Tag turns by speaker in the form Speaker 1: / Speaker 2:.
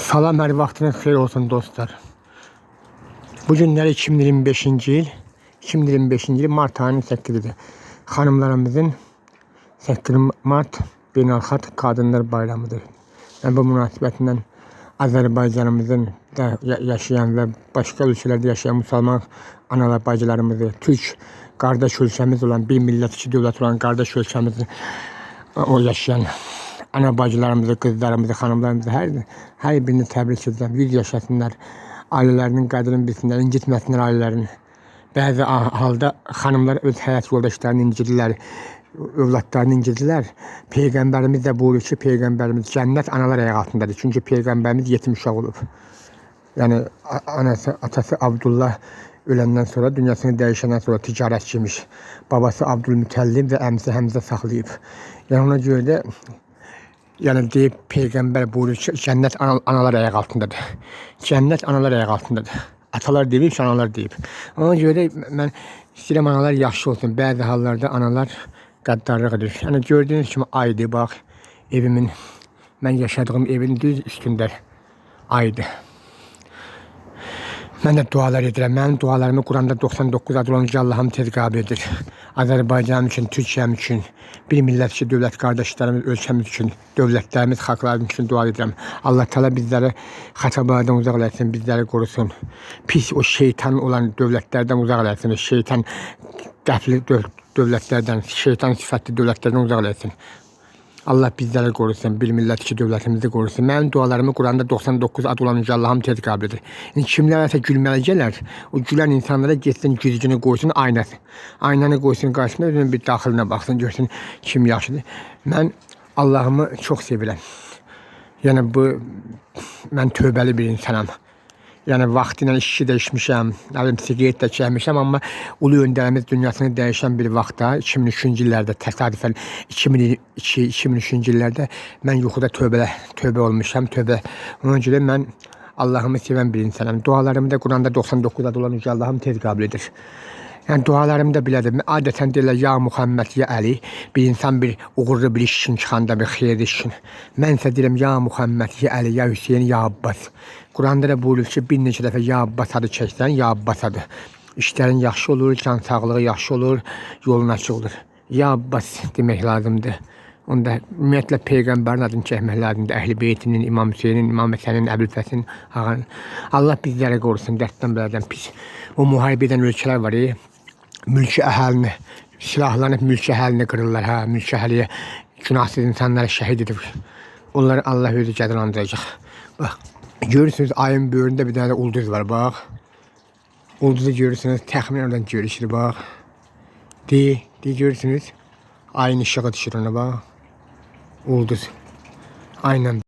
Speaker 1: Salam, hər vaxtınız xeyir olsun dostlar. Bu günləri 2025-ci il, 2025-ci il mart ayının 8-idir. Xanımlarımızın 8 mart Beynəlxalq Qadınlar Bayramıdır. Bu münasibətlə Azərbaycanımızın da yaşayan və başqa ölkələrdə yaşayan müsəlman analar bacılarımızı, Türk qardaş ölkəmiz olan, bir millət iki dövlət olan qardaş ölkəmizi o yaşayan ana bacılarımızı, qızlarımızı, xanımlarımızı hər birini təbrik edirəm. 100 yaşasınlar, ailələrinin qədrini bilsinlər, incitməsinlər ailələrini. Bəzi halda xanımlar öz həyat yoldaşlarını incidirlər, övladlarını incidirlər. Peyğəmbərimiz də buyurur ki, Peyğəmbərimiz cənnət analar ayağı altındadır. Çünki Peyğəmbərimiz yetim uşaq olub. Yəni atası Abdullah öləndən sonra, dünyasını dəyişəndən sonra ticarətçiymiş. Babası Abdülmütəllib və əmisi Həmzə saxlayıb. Yəni ona görə də deyib Peyğəmbər buyurur ki, cənnət analar ayağı altındadır. Cənnət analar ayağı altındadır. Atalar deyib ki, analar deyib. Ona görə mən istəyirəm analar yaxşı olsun. Bəzi hallarda analar qəddarlıq edir. Yəni gördüyünüz kimi aydır, bax, evimin, mən yaşadığım evin düz üstündə aydır. Mən də dualar edirəm. Mənim dualarımı Quranda 99 adı olan Allah'ım tez qəbul edir. Azərbaycan üçün, Türkiyəm üçün, bir millət iki dövlət qardaşlarımız, ölkəmiz üçün, dövlətlərimiz, xalqlarımız üçün dua edirəm. Allah Teala bizləri xatalardan uzaq eləsin, bizləri qorusun. Pis o şeytan olan dövlətlərdən uzaq eləsin, şeytan qəfli dövlətlərdən, şeytan sifətli dövlətlərdən uzaq eləsin. Allah bizləri qorusun, bir millət iki dövlətimizi qorusun. Mənim dualarımı Quranda 99 adı olan Allah'ım tez qəbul edir. Kimlərsə gülməli gələr, o gülən insanlara getsin, güzgünü qoysun aynası. Aynanı qoysun qarşısına, özünün bir daxilinə baxsın, görsün kim yaxşıdır. Mən Allah'ımı çox sevirəm. Yəni mən tövbəli bir insanam. Yəni vaxtıyla işçi də içmişəm, sigaret də çəkmişəm, amma ulu öndərimiz dünyasını dəyişən bir vaxtda 2003-cü illərdə təsadüfən 2002-2003-cü illərdə mən yuxuda tövbə olmuşam, tövbə. Ona görə mən Allah'ımı sevən bir insanam. Dualarımı da Quranda 99 adı olan Allah'ım tez qəbul edir. Yəni dualarım da belədir. Adətən deyirlər, ya Muhammed, ya Əli. Bir insan bir uğurlu bir iş üçün çıxanda, bir xeyirli iş üçün. Mən isə deyirəm, ya Muhammed, ya Əli, ya Hüseyin, ya Abbas. Quranda da buyurur ki, bir neçə dəfə ya Abbas adı çəksən, ya Abbas adı. İşlərin yaxşı olur, can sağlığı yaxşı olur, yolun açıq olur. Ya Abbas demək lazımdır. Onda ümumiyyətlə Peyğəmbərin adını çəkmək lazımdır. Əhl-i Beytinin, İmam Hüseynin, İmam Həsənin, Əbülfəsin, ağanın. Allah bizləri qorusun, dərddən belədən pis. O müharibə edən ölkələr var, mülki əhalini, silahlanıb mülki əhalini qırırlar, mülki əhaliyə günahsız insanlara şəhid edib. Onları Allah özü cəzalandıracaq. Bax, görürsünüz ayın böyründə bir dənə ulduz var, bax. Ulduzu görürsünüz, təxminən oradan görüşür, bax. Görürsünüz, ayın işığı düşür ona, bax. Ulduz. Aynen.